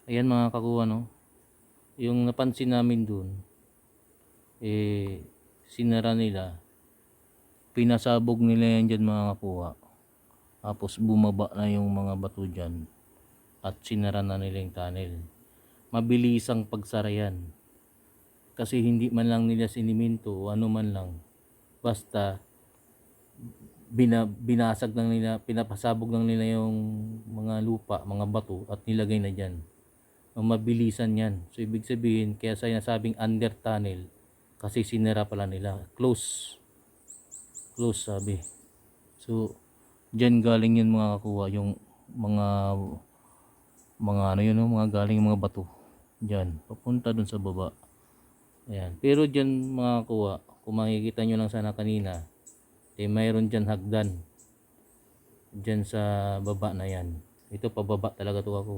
Ayan mga kakuha, no, yung napansin namin dun, sinara nila, pinasabog nila yan dyan mga kakuha, tapos bumaba na yung mga bato dyan at sinara na nila yung tunnel. Mabilisang pagsara yan kasi hindi man lang nila siniminto o ano man lang, basta binasag lang nila, pinapasabog lang nila yung mga lupa, mga bato at nilagay na dyan. Mabilisan yan. So ibig sabihin, kaya sinasabing under tunnel kasi sinira pala nila. Close sabi. So dyan galing yun mga kakuha, yung mga ano yun, mga galing mga bato dyan papunta dun sa baba. Ayan. Pero dyan mga kakuha, kung makikita nyo lang sana kanina, mayroon dyan hagdan dyan sa baba na yan. Ito pababa talaga to ako.